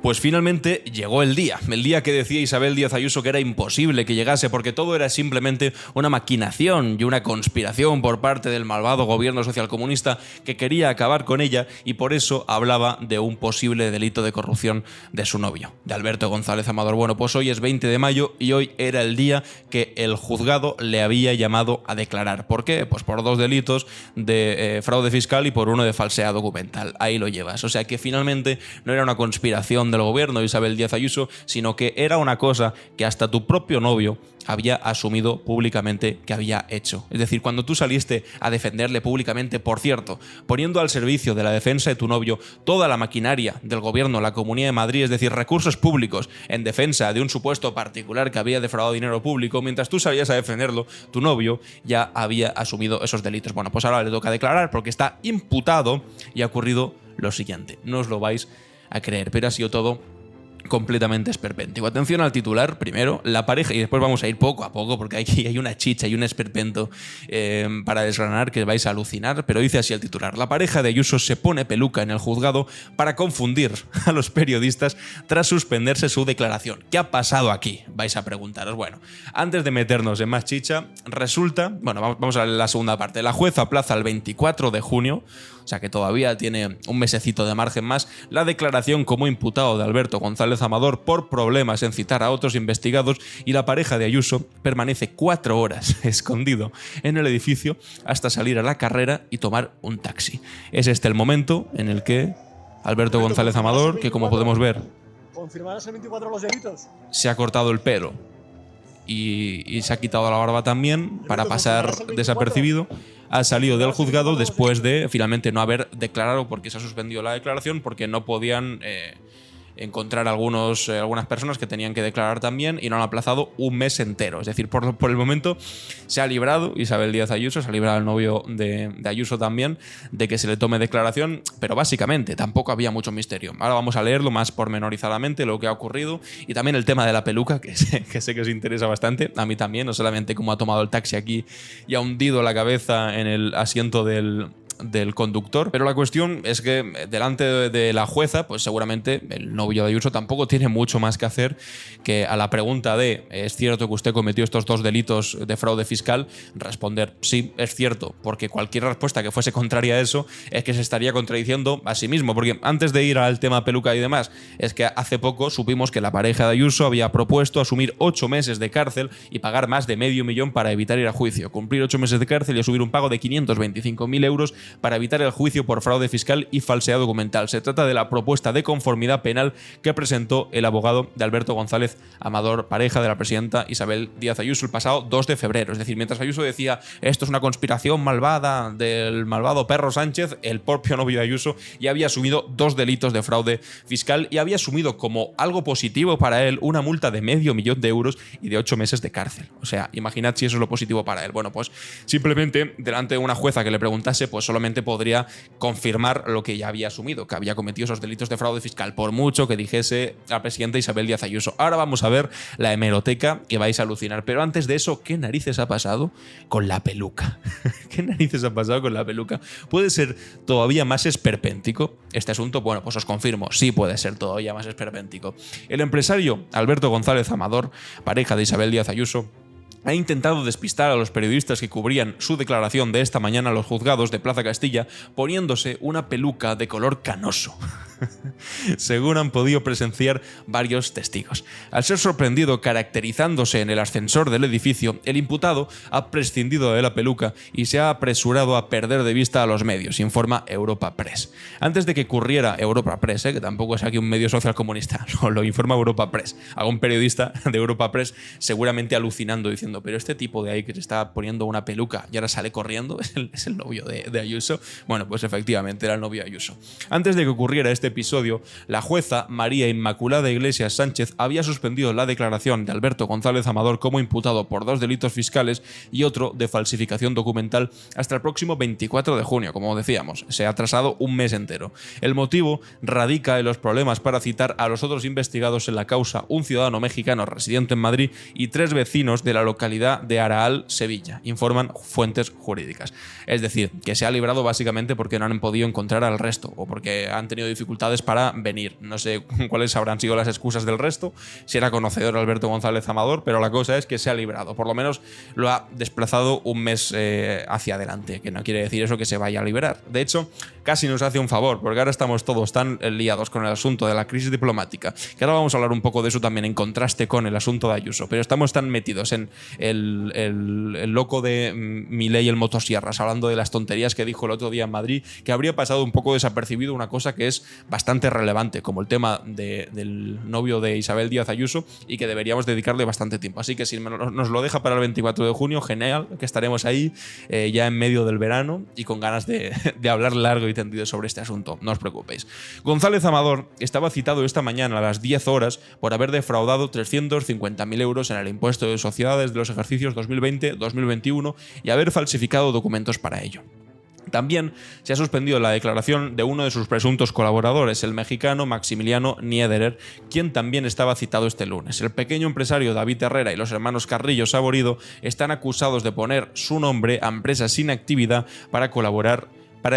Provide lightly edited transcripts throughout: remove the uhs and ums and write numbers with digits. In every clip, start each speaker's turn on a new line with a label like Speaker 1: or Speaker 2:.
Speaker 1: Pues finalmente llegó el día que decía Isabel Díaz Ayuso que era imposible que llegase porque todo era simplemente una maquinación y una conspiración por parte del malvado gobierno socialcomunista que quería acabar con ella y por eso hablaba de un posible delito de corrupción de su novio, de Alberto González Amador. Bueno, pues hoy es 20 de mayo y hoy era el día que el juzgado le había llamado a declarar. ¿Por qué? Pues por 2 delitos de fraude fiscal y por uno de falsedad documental. Ahí lo llevas. O sea que finalmente no era una conspiración del gobierno de Isabel Díaz Ayuso, sino que era una cosa que hasta tu propio novio había asumido públicamente que había hecho. Es decir, cuando tú saliste a defenderle públicamente, por cierto, poniendo al servicio de la defensa de tu novio toda la maquinaria del gobierno, la Comunidad de Madrid, es decir, recursos públicos en defensa de un supuesto particular que había defraudado dinero público, mientras tú salías a defenderlo, tu novio ya había asumido esos delitos. Bueno, pues ahora le toca declarar porque está imputado y ha ocurrido lo siguiente. No os lo vais a creer, pero ha sido todo completamente esperpéntico. Atención al titular, primero, la pareja, y después vamos a ir poco a poco porque aquí hay una chicha y un esperpento para desgranar que vais a alucinar, pero dice así el titular: la pareja de Ayuso se pone peluca en el juzgado para confundir a los periodistas tras suspenderse su declaración. ¿Qué ha pasado aquí? Vais a preguntaros. Bueno, antes de meternos en más chicha, resulta, bueno, vamos a la segunda parte. La jueza aplaza el 24 de junio, o sea que todavía tiene un mesecito de margen más, la declaración como imputado de Alberto González Amador por problemas en citar a otros investigados, y la pareja de Ayuso permanece 4 horas escondido en el edificio hasta salir a la carrera y tomar un taxi. Es este el momento en el que Alberto González Amador, que como podemos ver,
Speaker 2: ¿confirmarás el 24 los delitos?
Speaker 1: Se ha cortado el pelo y se ha quitado la barba también para pasar desapercibido. Ha salido del juzgado después de finalmente no haber declarado, porque se ha suspendido la declaración porque no podían encontrar algunas personas que tenían que declarar también y no han aplazado un mes entero. Es decir, por el momento se ha librado Isabel Díaz Ayuso, se ha librado el novio de Ayuso también de que se le tome declaración, pero básicamente tampoco había mucho misterio. Ahora vamos a leerlo más pormenorizadamente, lo que ha ocurrido, y también el tema de la peluca, que sé que os interesa bastante, a mí también, no solamente cómo ha tomado el taxi aquí y ha hundido la cabeza en el asiento del conductor, pero la cuestión es que delante de la jueza, pues seguramente el novio de Ayuso tampoco tiene mucho más que hacer que a la pregunta de ¿es cierto que usted cometió estos 2 delitos de fraude fiscal? Responder sí, es cierto, porque cualquier respuesta que fuese contraria a eso es que se estaría contradiciendo a sí mismo, porque antes de ir al tema peluca y demás, es que hace poco supimos que la pareja de Ayuso había propuesto asumir 8 meses de cárcel y pagar más de $500.000 para evitar ir a juicio, cumplir 8 meses de cárcel y asumir un pago de 525.000 euros para evitar el juicio por fraude fiscal y falsedad documental. Se trata de la propuesta de conformidad penal que presentó el abogado de Alberto González Amador, pareja de la presidenta Isabel Díaz Ayuso, el pasado 2 de febrero. Es decir, mientras Ayuso decía esto es una conspiración malvada del malvado perro Sánchez, el propio novio de Ayuso ya había asumido 2 delitos de fraude fiscal y había asumido como algo positivo para él una multa de $500.000 euros y de 8 meses de cárcel. O sea, imaginad si eso es lo positivo para él. Bueno, pues simplemente delante de una jueza que le preguntase, pues solamente podría confirmar lo que ya había asumido, que había cometido esos delitos de fraude fiscal, por mucho que dijese la presidenta Isabel Díaz Ayuso. Ahora vamos a ver la hemeroteca que vais a alucinar, pero antes de eso, ¿qué narices ha pasado con la peluca? ¿Qué narices ha pasado con la peluca? ¿Puede ser todavía más esperpéntico este asunto? Bueno, pues os confirmo, sí puede ser todavía más esperpéntico. El empresario Alberto González Amador, pareja de Isabel Díaz Ayuso, ha intentado despistar a los periodistas que cubrían su declaración de esta mañana a los juzgados de Plaza Castilla poniéndose una peluca de color canoso. Según han podido presenciar varios testigos. Al ser sorprendido caracterizándose en el ascensor del edificio, el imputado ha prescindido de la peluca y se ha apresurado a perder de vista a los medios, informa Europa Press. Antes de que ocurriera Europa Press, que tampoco es aquí un medio social comunista, lo informa Europa Press. Algún periodista de Europa Press seguramente alucinando diciendo, pero este tipo de ahí que se está poniendo una peluca y ahora sale corriendo es el novio de Ayuso. Bueno, pues efectivamente era el novio de Ayuso. Antes de que ocurriera este episodio, la jueza María Inmaculada Iglesias Sánchez había suspendido la declaración de Alberto González Amador como imputado por 2 delitos fiscales y otro de falsificación documental hasta el próximo 24 de junio, como decíamos. Se ha atrasado un mes entero. El motivo radica en los problemas para citar a los otros investigados en la causa, un ciudadano mexicano residente en Madrid y 3 vecinos de la localidad de Araal, Sevilla, informan fuentes jurídicas. Es decir, que se ha librado básicamente porque no han podido encontrar al resto o porque han tenido dificultades dificultades para venir. No sé cuáles habrán sido las excusas del resto, si era conocedor Alberto González Amador, pero la cosa es que se ha librado. Por lo menos lo ha desplazado un mes hacia adelante, que no quiere decir eso que se vaya a liberar. De hecho, casi nos hace un favor, porque ahora estamos todos tan liados con el asunto de la crisis diplomática, que ahora vamos a hablar un poco de eso también en contraste con el asunto de Ayuso, pero estamos tan metidos en el loco de Milei, el motosierras, hablando de las tonterías que dijo el otro día en Madrid, que habría pasado un poco desapercibido una cosa que es bastante relevante, como el tema del novio de Isabel Díaz Ayuso, y que deberíamos dedicarle bastante tiempo. Así que si nos lo deja para el 24 de junio, genial, que estaremos ahí ya en medio del verano y con ganas de hablar largo y tendido sobre este asunto. No os preocupéis. González Amador estaba citado esta mañana a las 10 horas por haber defraudado 350.000 euros en el impuesto de sociedades de los ejercicios 2020-2021 y haber falsificado documentos para ello. También se ha suspendido la declaración de uno de sus presuntos colaboradores, el mexicano Maximiliano Niederer, quien también estaba citado este lunes. El pequeño empresario David Herrera y los hermanos Carrillo Saborido están acusados de poner su nombre a empresas sin actividad para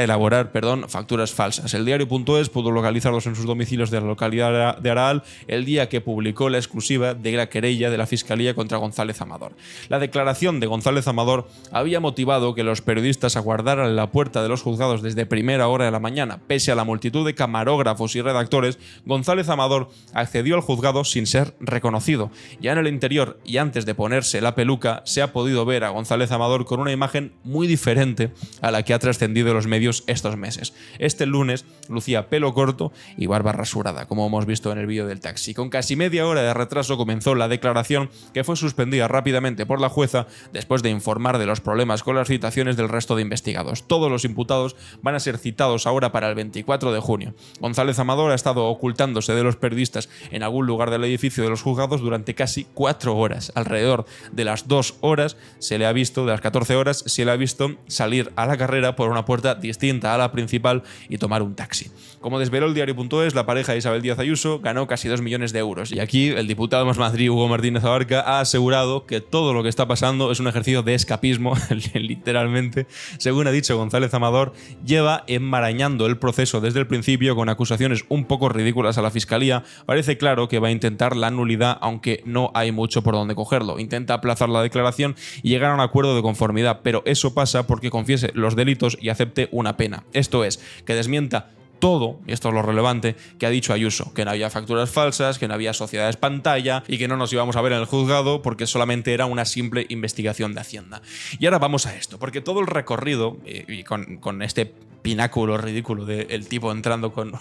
Speaker 1: elaborar facturas falsas. El diario.es pudo localizarlos en sus domicilios de la localidad de Araal el día que publicó la exclusiva de la querella de la Fiscalía contra González Amador. La declaración de González Amador había motivado que los periodistas aguardaran en la puerta de los juzgados desde primera hora de la mañana. Pese a la multitud de camarógrafos y redactores, González Amador accedió al juzgado sin ser reconocido. Ya en el interior y antes de ponerse la peluca, se ha podido ver a González Amador con una imagen muy diferente a la que ha trascendido en los medios estos meses. Este lunes lucía pelo corto y barba rasurada, como hemos visto en el vídeo del taxi. Con casi media hora de retraso comenzó la declaración, que fue suspendida rápidamente por la jueza después de informar de los problemas con las citaciones del resto de investigados. Todos los imputados van a ser citados ahora para el 24 de junio. González Amador ha estado ocultándose de los periodistas en algún lugar del edificio de los juzgados durante casi 4 horas. Alrededor de las 2 horas se le ha visto, de las 14 horas, se le ha visto salir a la carrera por una puerta distinta a la principal y tomar un taxi. Como desveló el diario.es, la pareja de Isabel Díaz Ayuso ganó casi 2 millones de euros. Y aquí el diputado Más Madrid, Hugo Martínez Abarca, ha asegurado que todo lo que está pasando es un ejercicio de escapismo, literalmente. Según ha dicho González Amador, lleva enmarañando el proceso desde el principio con acusaciones un poco ridículas a la Fiscalía. Parece claro que va a intentar la nulidad, aunque no hay mucho por donde cogerlo. Intenta aplazar la declaración y llegar a un acuerdo de conformidad, pero eso pasa porque confiese los delitos y acepte una pena. Esto es, que desmienta todo, y esto es lo relevante, que ha dicho Ayuso, que no había facturas falsas, que no había sociedades pantalla y que no nos íbamos a ver en el juzgado porque solamente era una simple investigación de Hacienda. Y ahora vamos a esto, porque todo el recorrido, y con este pináculo ridículo del tipo entrando con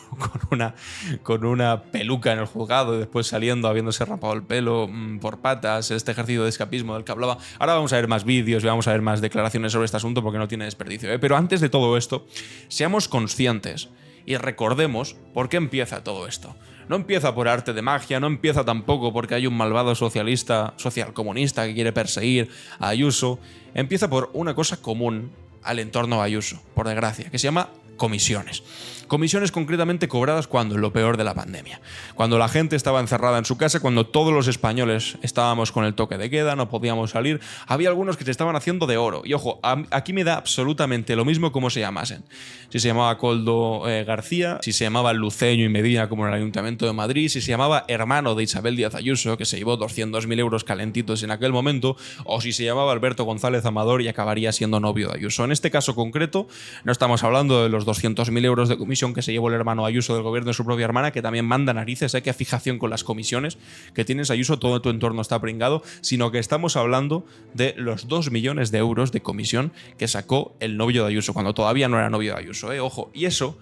Speaker 1: una peluca en el juzgado y después saliendo habiéndose rapado el pelo por patas, este ejercicio de escapismo del que hablaba. Ahora vamos a ver más vídeos y vamos a ver más declaraciones sobre este asunto porque no tiene desperdicio, ¿eh? Pero antes de todo esto, seamos conscientes y recordemos por qué empieza todo esto. No empieza por arte de magia, no empieza tampoco porque hay un malvado socialcomunista que quiere perseguir a Ayuso. Empieza por una cosa común al entorno de Ayuso, por desgracia, que se llama comisiones. Comisiones concretamente cobradas cuando, en lo peor de la pandemia. Cuando la gente estaba encerrada en su casa, cuando todos los españoles estábamos con el toque de queda, no podíamos salir, había algunos que se estaban haciendo de oro. Y ojo, aquí me da absolutamente lo mismo cómo se llamasen. Si se llamaba Koldo García, si se llamaba Luceño y Medina como en el Ayuntamiento de Madrid, si se llamaba hermano de Isabel Díaz Ayuso, que se llevó 200.000 euros calentitos en aquel momento, o si se llamaba Alberto González Amador y acabaría siendo novio de Ayuso. En este caso concreto, no estamos hablando de los 200.000 euros de comisión que se llevó el hermano Ayuso del gobierno de su propia hermana, que también manda narices, qué fijación con las comisiones que tienes, Ayuso, todo tu entorno está pringado, sino que estamos hablando de los 2 millones de euros de comisión que sacó el novio de Ayuso, cuando todavía no era novio de Ayuso, ojo, y eso,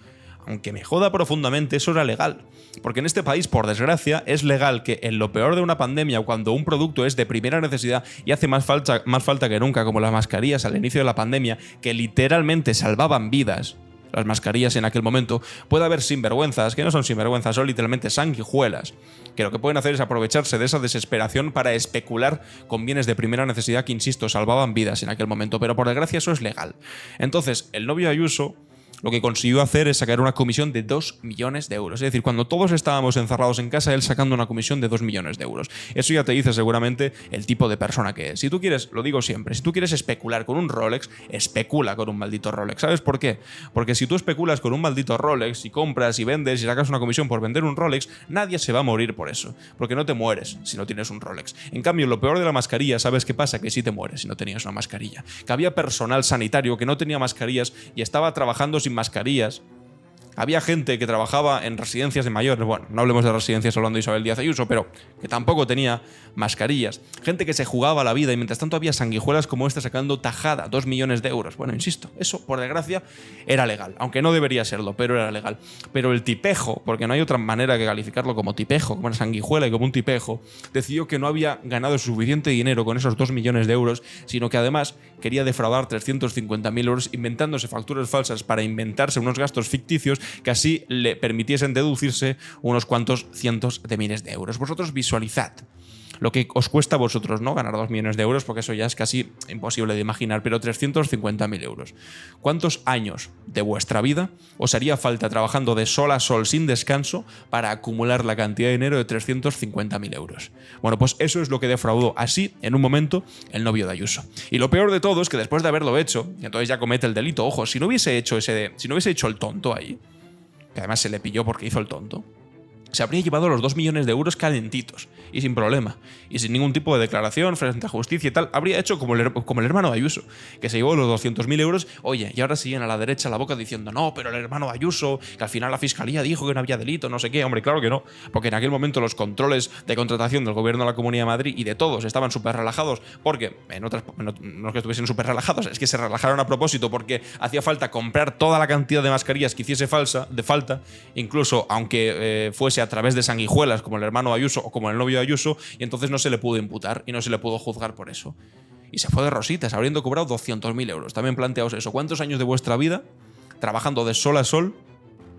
Speaker 1: aunque me joda profundamente, eso era legal. Porque en este país, por desgracia, es legal que en lo peor de una pandemia, cuando un producto es de primera necesidad y hace más falta que nunca, como las mascarillas al inicio de la pandemia, que literalmente salvaban vidas, las mascarillas en aquel momento, puede haber sinvergüenzas, que no son sinvergüenzas, son literalmente sanguijuelas, que lo que pueden hacer es aprovecharse de esa desesperación para especular con bienes de primera necesidad que, insisto, salvaban vidas en aquel momento, pero por desgracia eso es legal. Entonces, el novio Ayuso lo que consiguió hacer es sacar una comisión de 2 millones de euros. Es decir, cuando todos estábamos encerrados en casa, él sacando una comisión de 2 millones de euros. Eso ya te dice seguramente el tipo de persona que es. Si tú quieres, lo digo siempre, si tú quieres especular con un Rolex, especula con un maldito Rolex. ¿Sabes por qué? Porque si tú especulas con un maldito Rolex y compras y vendes y sacas una comisión por vender un Rolex, nadie se va a morir por eso. Porque no te mueres si no tienes un Rolex. En cambio, lo peor de la mascarilla, ¿sabes qué pasa? Que sí te mueres si no tenías una mascarilla. Que había personal sanitario que no tenía mascarillas y estaba trabajando sin mascarillas. Había gente que trabajaba en residencias de mayores, bueno, no hablemos de residencias hablando de Isabel Díaz Ayuso, pero que tampoco tenía mascarillas. Gente que se jugaba la vida y mientras tanto había sanguijuelas como esta sacando tajada, 2 millones de euros. Bueno, insisto, eso por desgracia era legal, aunque no debería serlo, pero era legal. Pero el tipejo, porque no hay otra manera que calificarlo como tipejo, como una sanguijuela y como un tipejo, decidió que no había ganado suficiente dinero con esos 2 millones de euros, sino que además quería defraudar 350.000 euros inventándose facturas falsas para inventarse unos gastos ficticios que así le permitiesen deducirse unos cuantos cientos de miles de euros. Vosotros visualizad lo que os cuesta a vosotros, ¿no? Ganar 2 millones de euros, porque eso ya es casi imposible de imaginar, pero 350.000 euros. ¿Cuántos años de vuestra vida os haría falta trabajando de sol a sol sin descanso para acumular la cantidad de dinero de 350.000 euros? Bueno, pues eso es lo que defraudó así, en un momento, el novio de Ayuso. Y lo peor de todo es que después de haberlo hecho, y entonces ya comete el delito, ojo, si no hubiese hecho el tonto ahí, que además se le pilló porque hizo el tonto, se habría llevado los 2 millones de euros calentitos y sin problema y sin ningún tipo de declaración frente a justicia y tal. Habría hecho como el hermano de Ayuso, que se llevó los 200.000 euros. Oye, y ahora siguen a la derecha la boca diciendo no, pero el hermano de Ayuso, que al final la fiscalía dijo que no había delito, no sé qué. Hombre, claro que no, porque en aquel momento los controles de contratación del gobierno de la Comunidad de Madrid y de todos estaban súper relajados, porque no es que estuviesen súper relajados, es que se relajaron a propósito porque hacía falta comprar toda la cantidad de mascarillas que hiciese falta, incluso aunque fuese a través de sanguijuelas como el hermano de Ayuso o como el novio de Ayuso, y entonces no se le pudo imputar y no se le pudo juzgar por eso. Y se fue de rositas, habiendo cobrado 200.000 euros. También planteaos eso. ¿Cuántos años de vuestra vida trabajando de sol a sol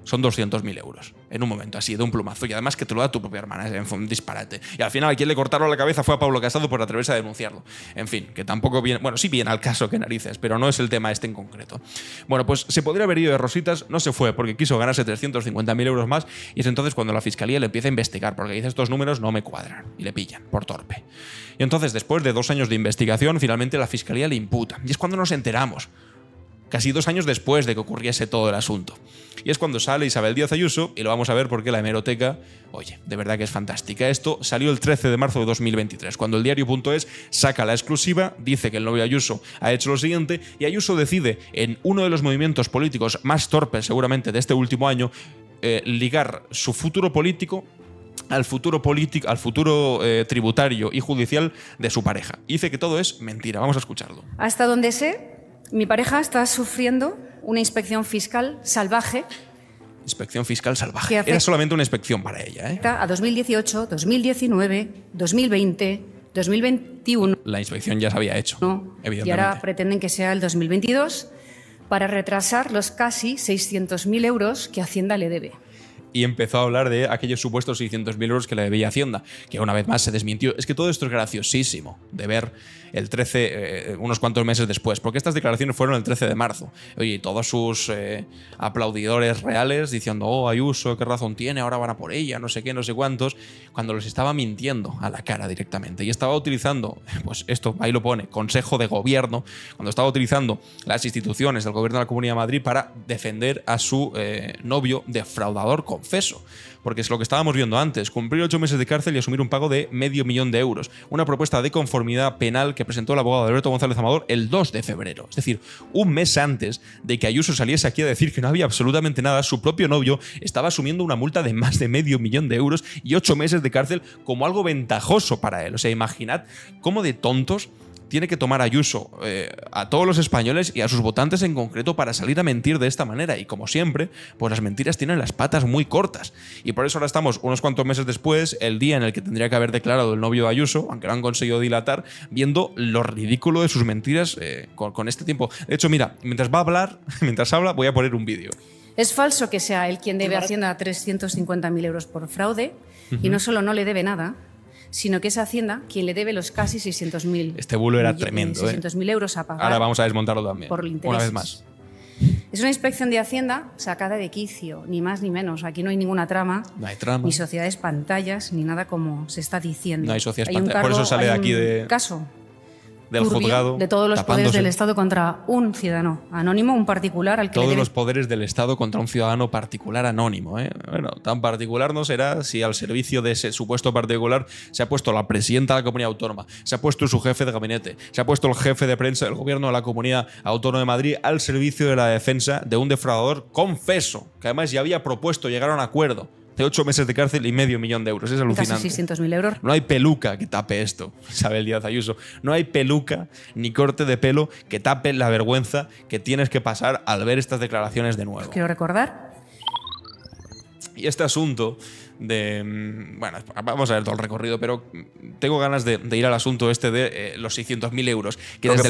Speaker 1: son 200.000 euros? En un momento así, de un plumazo. Y además que te lo da tu propia hermana. Es un disparate. Y al final a quien le cortaron la cabeza fue a Pablo Casado por atreverse a denunciarlo. En fin, que tampoco viene... Bueno, sí viene al caso, que narices, pero no es el tema este en concreto. Bueno, pues se podría haber ido de rositas, no se fue porque quiso ganarse 350.000 euros más, y es entonces cuando la fiscalía le empieza a investigar porque dice estos números no me cuadran y le pillan por torpe. Y entonces, después de 2 años de investigación, finalmente la fiscalía le imputa. Y es cuando nos enteramos, casi 2 años después de que ocurriese todo el asunto. Y es cuando sale Isabel Díaz Ayuso, y lo vamos a ver porque la hemeroteca, oye, de verdad que es fantástica. Esto salió el 13 de marzo de 2023, cuando el diario.es saca la exclusiva, dice que el novio Ayuso ha hecho lo siguiente, y Ayuso decide, en uno de los movimientos políticos más torpes seguramente de este último año, ligar su futuro político al futuro tributario y judicial de su pareja. Y dice que todo es mentira. Vamos a escucharlo.
Speaker 3: Hasta donde sé, mi pareja está sufriendo una inspección fiscal salvaje.
Speaker 1: Inspección fiscal salvaje. Era solamente una inspección para ella, ¿eh?
Speaker 3: A 2018, 2019, 2020, 2021.
Speaker 1: La inspección ya se había hecho, evidentemente.
Speaker 3: Y ahora pretenden que sea el 2022 para retrasar los casi 600.000 euros que Hacienda le debe.
Speaker 1: Y empezó a hablar de aquellos supuestos 600.000 euros que le debía Hacienda, que una vez más se desmintió. Es que todo esto es graciosísimo de ver el 13, unos cuantos meses después, porque estas declaraciones fueron el 13 de marzo. Oye, y todos sus aplaudidores reales diciendo, oh, Ayuso, qué razón tiene, ahora van a por ella, no sé qué, no sé cuántos, cuando los estaba mintiendo a la cara directamente. Y estaba utilizando, pues esto, ahí lo pone, Consejo de Gobierno, cuando estaba utilizando las instituciones del Gobierno de la Comunidad de Madrid para defender a su novio defraudador confeso. Porque es lo que estábamos viendo antes, cumplir 8 meses de cárcel y asumir un pago de $500.000 de euros. Una propuesta de conformidad penal que presentó el abogado Alberto González Amador el 2 de febrero. Es decir, un mes antes de que Ayuso saliese aquí a decir que no había absolutamente nada, su propio novio estaba asumiendo una multa de más de $500.000 de euros y 8 meses de cárcel como algo ventajoso para él. O sea, imaginad cómo de tontos tiene que tomar Ayuso a todos los españoles y a sus votantes en concreto para salir a mentir de esta manera. Y como siempre, pues las mentiras tienen las patas muy cortas. Y por eso ahora estamos unos cuantos meses después, el día en el que tendría que haber declarado el novio de Ayuso, aunque lo han conseguido dilatar, viendo lo ridículo de sus mentiras con este tiempo. De hecho, mira, mientras habla, voy a poner un vídeo.
Speaker 3: Es falso que sea él quien debe a Hacienda 350.000 euros por fraude, y no solo no le debe nada, sino que es Hacienda quien le debe los casi 600.000.
Speaker 1: Este bulo era tremendo.
Speaker 3: 600.000 euros a pagar.
Speaker 1: Ahora vamos a desmontarlo también.
Speaker 3: Por intereses.
Speaker 1: Una vez más.
Speaker 3: Es una inspección de Hacienda sacada de quicio, ni más ni menos. Aquí no hay ninguna trama,
Speaker 1: No hay trama.
Speaker 3: ni sociedades pantallas, ni nada como se está diciendo.
Speaker 1: No hay sociedades
Speaker 3: un
Speaker 1: pantallas. Por eso sale
Speaker 3: hay
Speaker 1: aquí
Speaker 3: un caso
Speaker 1: del
Speaker 3: turbio
Speaker 1: juzgado.
Speaker 3: de todos los poderes
Speaker 1: tapándose.
Speaker 3: del Estado contra un ciudadano anónimo, un particular al que le
Speaker 1: Todos
Speaker 3: debe...
Speaker 1: los poderes del Estado contra un ciudadano particular anónimo. Bueno, tan particular no será si al servicio de ese supuesto particular se ha puesto la presidenta de la comunidad autónoma, se ha puesto su jefe de gabinete, se ha puesto el jefe de prensa del gobierno de la comunidad autónoma de Madrid al servicio de la defensa de un defraudador confeso, que además ya había propuesto llegar a un acuerdo de 8 meses de cárcel y medio millón de euros. Es alucinante.
Speaker 3: Casi 600.000 euros.
Speaker 1: No hay peluca que tape esto, Isabel Díaz Ayuso. No hay peluca ni corte de pelo que tape la vergüenza que tienes que pasar al ver estas declaraciones de nuevo.
Speaker 3: Quiero recordar.
Speaker 1: Y este asunto de... Bueno, vamos a ver todo el recorrido, pero tengo ganas de ir al asunto este de los 600.000 euros. Que desde,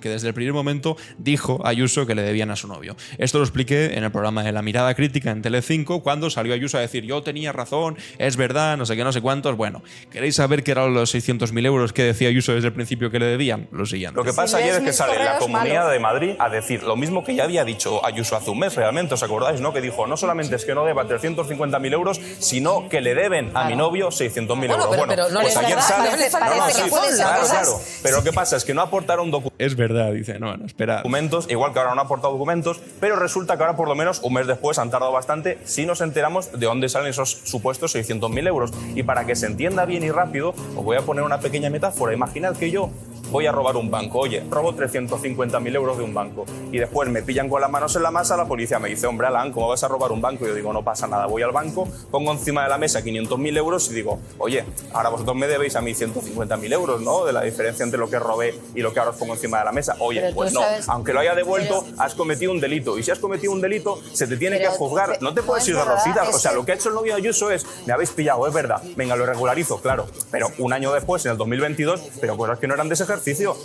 Speaker 1: que desde el primer momento dijo Ayuso que le debían a su novio. Esto lo expliqué en el programa de La Mirada Crítica en Telecinco, cuando salió Ayuso a decir yo tenía razón, es verdad, no sé qué, no sé cuántos. Bueno, ¿queréis saber qué eran los 600.000 euros que decía Ayuso desde el principio que le debían? Lo siguiente.
Speaker 4: Lo que pasa ayer es que sale la Comunidad de Madrid a decir lo mismo que ya había dicho Ayuso hace un mes, realmente, ¿os acordáis? ¿No? Que dijo, no solamente es que no deba 350.000 euros, sino que le deben a mi novio 600.000 euros.
Speaker 5: Pero no
Speaker 4: pues
Speaker 5: es
Speaker 4: ayer
Speaker 5: verdad,
Speaker 4: sale...
Speaker 5: parece que pueden ser cosas.
Speaker 4: Claro. Pero lo que pasa es que no aportaron
Speaker 1: Es verdad, dice, no, espera.
Speaker 4: documentos, igual que ahora no han aportado documentos, pero resulta que ahora por lo menos un mes después han tardado bastante si nos enteramos de dónde salen esos supuestos 600.000 euros. Y para que se entienda bien y rápido, os voy a poner una pequeña metáfora. Imaginad que yo voy a robar un banco. Oye, robo 350.000 euros de un banco. Y después me pillan con las manos en la masa, la policía me dice, hombre, Alan, ¿cómo vas a robar un banco? Y yo digo, no pasa nada, voy al banco, pongo encima de la mesa 500.000 euros y digo, oye, ahora vosotros me debéis a mí 150.000 euros, ¿no? De la diferencia entre lo que robé y lo que ahora os pongo encima de la mesa. Oye,
Speaker 5: Pero
Speaker 4: pues no, aunque lo haya devuelto, has cometido un delito. Y si has cometido un delito, se te tiene que juzgar. No te puedes ir de rositas. O sea, lo que ha hecho el novio de Ayuso es, me habéis pillado, es verdad, venga, lo regularizo, claro. Pero un año después, en el 2022, pero cosas que no eran de ese ejercicio.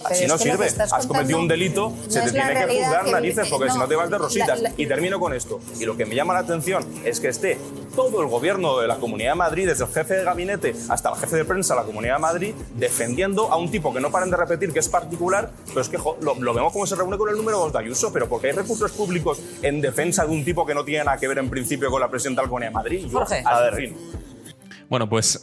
Speaker 4: Así no sirve. Has cometido un delito, se te tiene que juzgar narices, porque si no te vas de rositas. Y termino con esto. Y lo que me llama la atención es que esté todo el gobierno de la Comunidad de Madrid, desde el jefe de gabinete hasta el jefe de prensa de la Comunidad de Madrid, defendiendo a un tipo que no paran de repetir que es particular, pero es que lo vemos como se reúne con el número 2 de Ayuso, pero porque hay recursos públicos en defensa de un tipo que no tiene nada que ver en principio con la presidenta de la Comunidad de Madrid.
Speaker 5: Jorge.
Speaker 4: A ver,
Speaker 1: Bueno, pues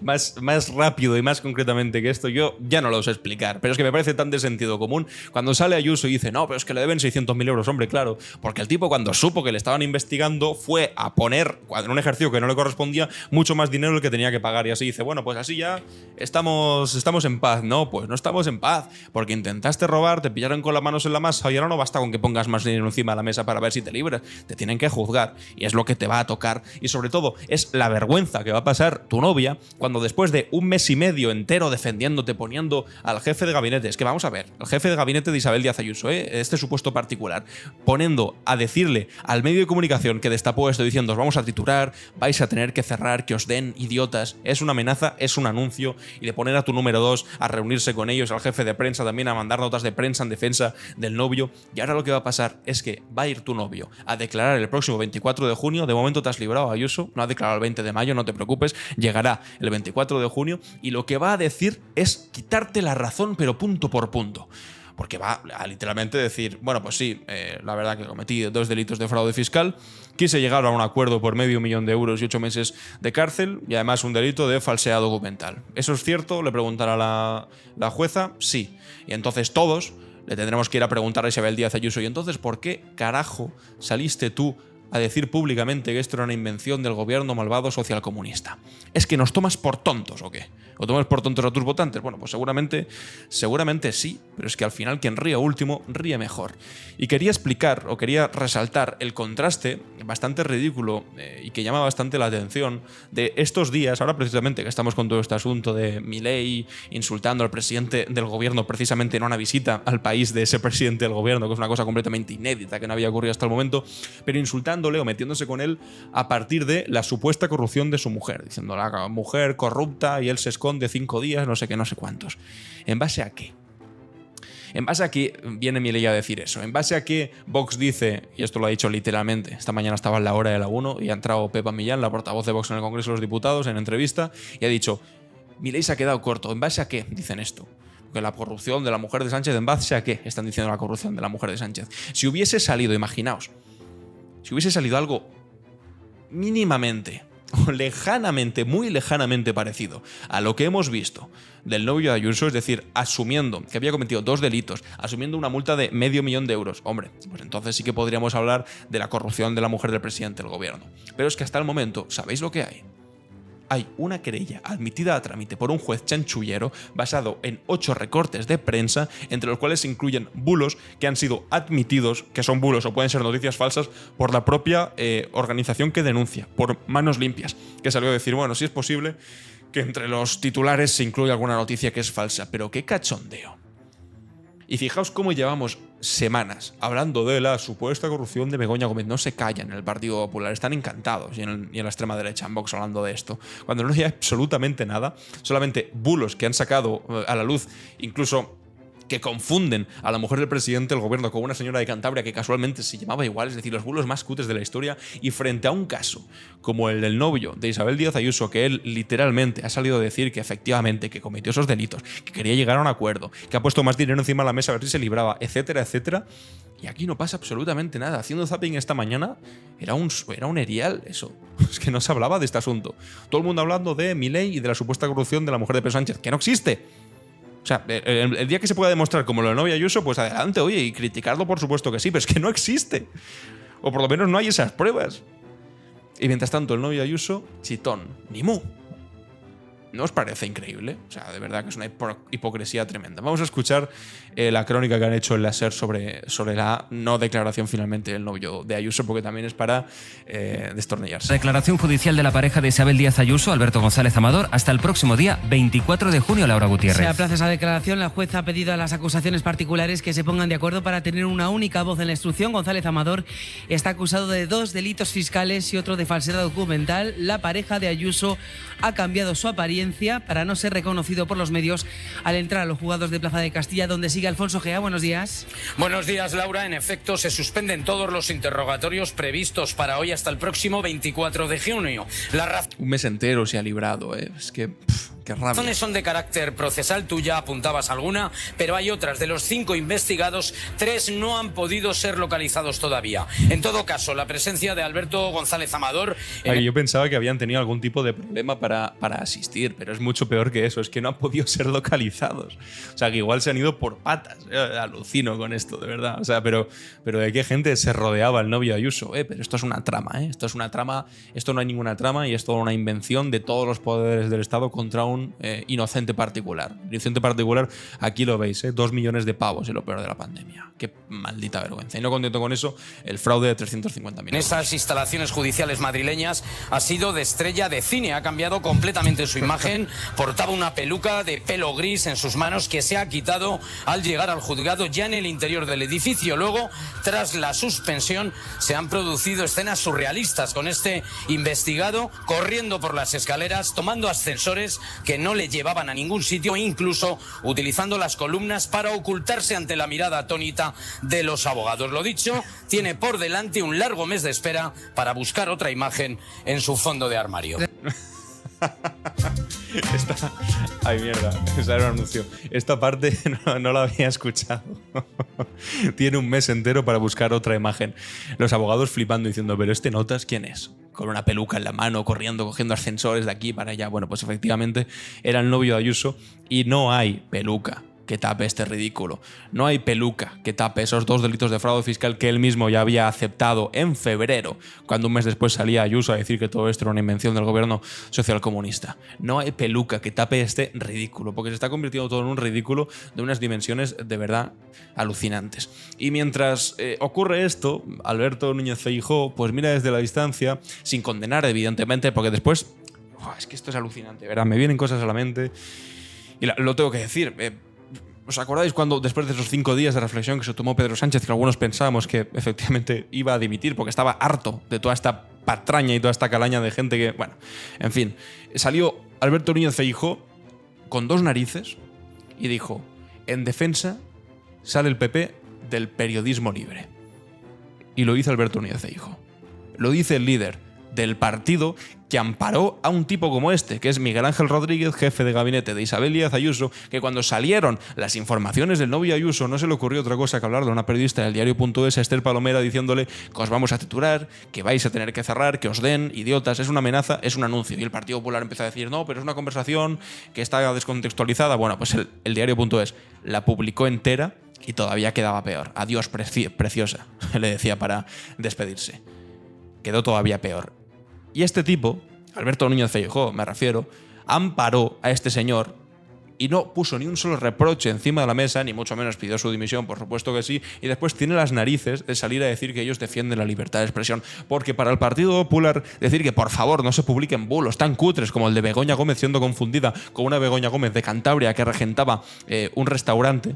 Speaker 1: más rápido y más concretamente que esto, yo ya no lo sé explicar, pero es que me parece tan de sentido común. Cuando sale Ayuso y dice, no, pero es que le deben 600.000 euros, hombre, claro, porque el tipo cuando supo que le estaban investigando fue a poner en un ejercicio que no le correspondía mucho más dinero del que tenía que pagar y así dice, bueno, pues así ya estamos en paz. No, pues no estamos en paz, porque intentaste robar, te pillaron con las manos en la masa y ahora no basta con que pongas más dinero encima de la mesa para ver si te libras, te tienen que juzgar y es lo que te va a tocar y sobre todo es la vergüenza que va a pasar tu novia cuando después de un mes y medio entero defendiéndote, poniendo al jefe de gabinete, es que vamos a ver, el jefe de gabinete de Isabel Díaz Ayuso, este supuesto particular, poniendo a decirle al medio de comunicación que destapó esto diciendo os vamos a titular, vais a tener que cerrar, que os den idiotas, es una amenaza, es un anuncio, y de poner a tu número 2 a reunirse con ellos, al jefe de prensa también a mandar notas de prensa en defensa del novio, y ahora lo que va a pasar es que va a ir tu novio a declarar el próximo 24 de junio, de momento te has librado, Ayuso, no ha declarado el 20 de mayo, no te preocupes, llegará el 24 de junio y lo que va a decir es quitarte la razón, pero punto por punto. Porque va a literalmente decir, bueno, pues sí, la verdad que cometí 2 delitos de fraude fiscal, quise llegar a un acuerdo por medio millón de euros y 8 meses de cárcel y además un delito de falsedad documental. ¿Eso es cierto? Le preguntará la jueza, sí. Y entonces todos le tendremos que ir a preguntar a Isabel Díaz Ayuso, ¿y entonces por qué carajo saliste tú a decir públicamente que esto era una invención del gobierno malvado socialcomunista? ¿Es que nos tomas por tontos o qué? ¿O tomas por tontos a tus votantes? Bueno, pues seguramente sí, pero es que al final quien ríe último ríe mejor. Y quería explicar o quería resaltar el contraste bastante ridículo y que llama bastante la atención de estos días, ahora precisamente que estamos con todo este asunto de Milei insultando al presidente del gobierno precisamente en una visita al país de ese presidente del gobierno, que es una cosa completamente inédita que no había ocurrido hasta el momento, pero insultándole o metiéndose con él a partir de la supuesta corrupción de su mujer, diciendo la mujer corrupta y él se esconde 5 días, no sé qué, no sé cuántos. ¿En base a qué? ¿En base a qué viene Milei a decir eso? ¿En base a qué Vox dice, y esto lo ha dicho literalmente, esta mañana estaba en la hora de la 1 y ha entrado Pepa Millán, la portavoz de Vox en el Congreso de los Diputados, en entrevista, y ha dicho, Milei se ha quedado corto. ¿En base a qué dicen esto? que la corrupción de la mujer de Sánchez, ¿en base a qué están diciendo la corrupción de la mujer de Sánchez? Si hubiese salido, imaginaos, si hubiese salido algo mínimamente o lejanamente, muy lejanamente parecido a lo que hemos visto del novio de Ayuso, es decir, asumiendo que había cometido 2 delitos, asumiendo una multa de $500.000, hombre, pues entonces sí que podríamos hablar de la corrupción de la mujer del presidente del gobierno. Pero es que hasta el momento, ¿sabéis lo que hay? Hay una querella admitida a trámite por un juez chanchullero basado en 8 recortes de prensa, entre los cuales se incluyen bulos que han sido admitidos, que son bulos o pueden ser noticias falsas, por la propia organización que denuncia, por Manos Limpias, que salió a decir, bueno, sí es posible que entre los titulares se incluya alguna noticia que es falsa, pero qué cachondeo. Y fijaos cómo llevamos semanas hablando de la supuesta corrupción de Begoña Gómez. No se callan en el Partido Popular, están encantados y en la extrema derecha, en Vox, hablando de esto. Cuando no hay absolutamente nada, solamente bulos que han sacado a la luz, incluso que confunden a la mujer del presidente del gobierno con una señora de Cantabria que casualmente se llamaba igual, es decir, los bulos más cutres de la historia. Y frente a un caso como el del novio de Isabel Díaz Ayuso, que él literalmente ha salido a decir que efectivamente que cometió esos delitos, que quería llegar a un acuerdo, que ha puesto más dinero encima de la mesa a ver si se libraba, etcétera, etcétera, y aquí no pasa absolutamente nada. Haciendo zapping esta mañana era un erial eso. Es que no se hablaba de este asunto. Todo el mundo hablando de Milei y de la supuesta corrupción de la mujer de Pedro Sánchez, que no existe. O sea, el día que se pueda demostrar como lo de novia Ayuso, pues adelante, oye, y criticarlo por supuesto que sí, pero es que no existe. O por lo menos no hay esas pruebas. Y mientras tanto, el novio Ayuso, chitón, ni mu. ¿No os parece increíble? O sea, de verdad que es una hipocresía tremenda. Vamos a escuchar la crónica que han hecho en la SER sobre la no declaración finalmente del novio de Ayuso, porque también es para destornillarse.
Speaker 5: Declaración judicial de la pareja de Isabel Díaz Ayuso, Alberto González Amador, hasta el próximo día 24 de junio, Laura Gutiérrez.
Speaker 6: Se aplaza esa declaración. La jueza ha pedido a las acusaciones particulares que se pongan de acuerdo para tener una única voz en la instrucción. González Amador está acusado de 2 delitos fiscales y otro de falsedad documental. La pareja de Ayuso ha cambiado su apariencia para no ser reconocido por los medios al entrar a los juzgados de Plaza de Castilla, donde sigue Alfonso Gea. Buenos días.
Speaker 7: Buenos días, Laura. En efecto, se suspenden todos los interrogatorios previstos para hoy hasta el próximo 24 de junio.
Speaker 1: Un mes entero se ha librado, ¿eh? Es que... Qué rabia.
Speaker 7: Las razones son de carácter procesal, tú ya apuntabas alguna, pero hay otras. De los 5 investigados, 3 no han podido ser localizados todavía. En todo caso, la presencia de Alberto González Amador...
Speaker 1: Yo pensaba que habían tenido algún tipo de problema para asistir, pero es mucho peor que eso, es que no han podido ser localizados. O sea, que igual se han ido por patas. Alucino con esto, de verdad. O sea, pero ¿de qué gente se rodeaba el novio de Ayuso? Pero esto es una trama, ¿eh? Esto es una trama, esto no hay ninguna trama y es toda una invención de todos los poderes del Estado contra un inocente particular. Inocente particular, aquí lo veis, 2 millones de pavos en lo peor de la pandemia. Qué maldita vergüenza. Y no contento con eso, el fraude de 350.000
Speaker 7: en esas instalaciones judiciales madrileñas ha sido de estrella de cine. Ha cambiado completamente su imagen. Portaba una peluca de pelo gris en sus manos que se ha quitado al llegar al juzgado ya en el interior del edificio. Luego, tras la suspensión, se han producido escenas surrealistas con este investigado corriendo por las escaleras, tomando ascensores que no le llevaban a ningún sitio, incluso utilizando las columnas para ocultarse ante la mirada atónita de los abogados. Lo dicho, tiene por delante un largo mes de espera para buscar otra imagen en su fondo de armario.
Speaker 1: Ay, mierda, esa era un anuncio. Esta parte no la había escuchado. Tiene un mes entero para buscar otra imagen. Los abogados flipando diciendo, pero este notas, ¿quién es? Con una peluca en la mano, corriendo, cogiendo ascensores de aquí para allá. Bueno, pues efectivamente era el novio de Ayuso y no hay peluca que tape este ridículo. No hay peluca que tape esos 2 delitos de fraude fiscal que él mismo ya había aceptado en febrero, cuando un mes después salía Ayuso a decir que todo esto era una invención del gobierno socialcomunista. No hay peluca que tape este ridículo, porque se está convirtiendo todo en un ridículo de unas dimensiones de verdad alucinantes. Y mientras ocurre esto, Alberto Núñez Feijóo pues mira desde la distancia, sin condenar evidentemente, porque después es que esto es alucinante, ¿verdad? Me vienen cosas a la mente y lo tengo que decir. ¿Os acordáis cuando después de esos 5 días de reflexión que se tomó Pedro Sánchez, que algunos pensábamos que efectivamente iba a dimitir porque estaba harto de toda esta patraña y toda esta calaña de gente que, bueno, en fin, salió Alberto Núñez Feijóo con 2 narices y dijo, en defensa sale el PP del periodismo libre. Y lo dice Alberto Núñez Feijóo. Lo dice el líder del partido que amparó a un tipo como este, que es Miguel Ángel Rodríguez, jefe de gabinete de Isabel Díaz Ayuso, que cuando salieron las informaciones del novio Ayuso no se le ocurrió otra cosa que hablar de una periodista del diario.es, Esther Palomera, diciéndole que os vamos a titular, que vais a tener que cerrar, que os den, idiotas, es una amenaza, es un anuncio. Y el Partido Popular empezó a decir, no, pero es una conversación que está descontextualizada. Bueno, pues el diario.es la publicó entera y todavía quedaba peor. Adiós, preciosa, le decía para despedirse. Quedó todavía peor. Y este tipo, Alberto Núñez Feijóo, me refiero, amparó a este señor y no puso ni un solo reproche encima de la mesa, ni mucho menos pidió su dimisión, por supuesto que sí, y después tiene las narices de salir a decir que ellos defienden la libertad de expresión. Porque para el Partido Popular, decir que por favor no se publiquen bulos tan cutres como el de Begoña Gómez siendo confundida con una Begoña Gómez de Cantabria que regentaba un restaurante,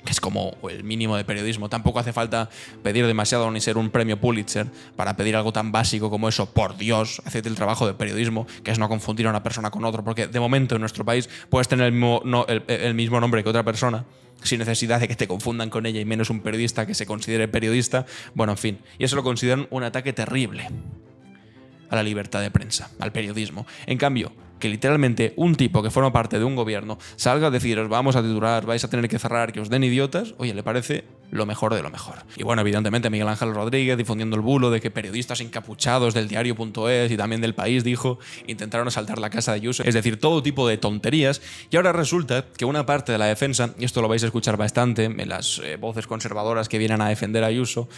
Speaker 1: que es como el mínimo de periodismo. Tampoco hace falta pedir demasiado ni ser un premio Pulitzer para pedir algo tan básico como eso. Por Dios, haced el trabajo de periodismo, que es no confundir a una persona con otro, porque de momento en nuestro país puedes tener el mismo nombre que otra persona sin necesidad de que te confundan con ella, y menos un periodista que se considere periodista. Bueno, en fin, y eso lo consideran un ataque terrible a la libertad de prensa, al periodismo. En cambio, que literalmente un tipo que forma parte de un gobierno salga a deciros vamos a titular, vais a tener que cerrar, que os den idiotas, oye, le parece lo mejor de lo mejor. Y bueno, evidentemente Miguel Ángel Rodríguez difundiendo el bulo de que periodistas encapuchados del diario.es y también del País, dijo, intentaron asaltar la casa de Ayuso, es decir, todo tipo de tonterías. Y ahora resulta que una parte de la defensa, y esto lo vais a escuchar bastante en las voces conservadoras que vienen a defender a Ayuso,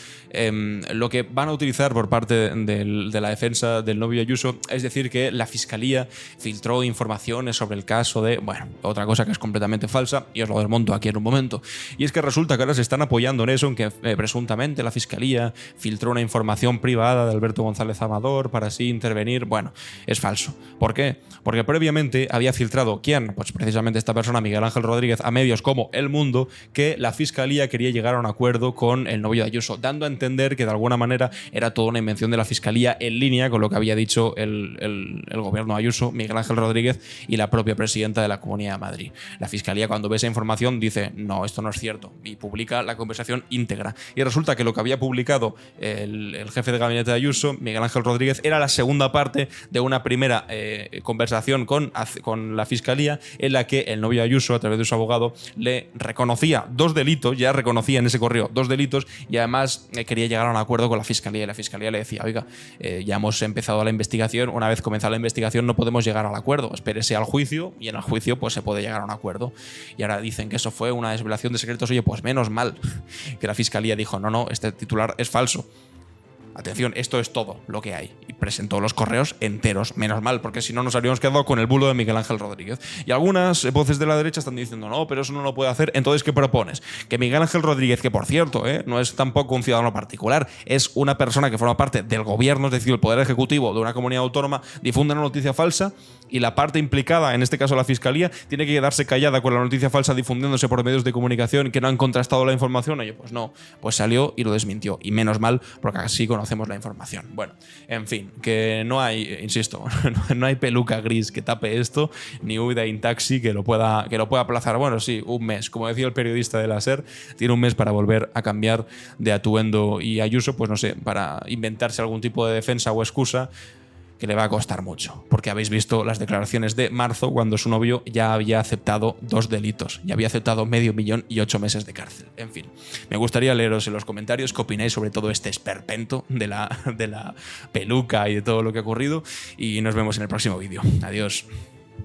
Speaker 1: lo que van a utilizar por parte de la defensa del novio Ayuso es decir que la Fiscalía filtró informaciones sobre el caso de, bueno, otra cosa que es completamente falsa, y os lo desmonto aquí en un momento. Y es que resulta que ahora se están apoyando en eso, en que presuntamente la Fiscalía filtró una información privada de Alberto González Amador para así intervenir. Bueno, es falso. ¿Por qué? Porque previamente había filtrado, ¿quién? Pues precisamente esta persona, Miguel Ángel Rodríguez, a medios como El Mundo, que la Fiscalía quería llegar a un acuerdo con el novio de Ayuso, dando a entender que de alguna manera era toda una invención de la Fiscalía en línea con lo que había dicho el gobierno de Ayuso, Miguel Ángel Rodríguez y la propia presidenta de la Comunidad de Madrid. La Fiscalía, cuando ve esa información, dice, no, esto no es cierto, y publica la conversación íntegra. Y resulta que lo que había publicado el jefe de gabinete de Ayuso, Miguel Ángel Rodríguez, era la segunda parte de una primera conversación con la Fiscalía, en la que el novio de Ayuso, a través de su abogado, le reconocía 2 delitos, ya reconocía en ese correo 2 delitos, y además quería llegar a un acuerdo con la Fiscalía. Y la Fiscalía le decía, oiga, ya hemos empezado la investigación, una vez comenzada la investigación no podemos llegar al acuerdo, espérese al juicio, y en el juicio pues se puede llegar a un acuerdo. Y ahora dicen que eso fue una desvelación de secretos. Oye, pues menos mal que la Fiscalía dijo, no, este titular es falso. Atención, esto es todo lo que hay. Y presentó los correos enteros, menos mal, porque si no nos habríamos quedado con el bulo de Miguel Ángel Rodríguez. Y algunas voces de la derecha están diciendo, no, pero eso no lo puede hacer. Entonces, ¿qué propones? Que Miguel Ángel Rodríguez, que por cierto, no es tampoco un ciudadano particular, es una persona que forma parte del gobierno, es decir, el poder ejecutivo de una comunidad autónoma, difunda una noticia falsa, y la parte implicada, en este caso la Fiscalía, tiene que quedarse callada con la noticia falsa difundiéndose por medios de comunicación que no han contrastado la información. Oye, pues no, pues salió y lo desmintió. Y menos mal, porque así conocemos la información. Bueno, en fin, que no hay, insisto, no hay peluca gris que tape esto, ni huida in taxi que lo pueda aplazar. Bueno, sí, un mes. Como decía el periodista de la SER, tiene un mes para volver a cambiar de atuendo, y Ayuso, pues no sé, para inventarse algún tipo de defensa o excusa que le va a costar mucho, porque habéis visto las declaraciones de marzo, cuando su novio ya había aceptado 2 delitos, ya había aceptado $500,000 y 8 meses de cárcel. En fin, me gustaría leeros en los comentarios qué opináis sobre todo este esperpento de la peluca y de todo lo que ha ocurrido, y nos vemos en el próximo vídeo. Adiós.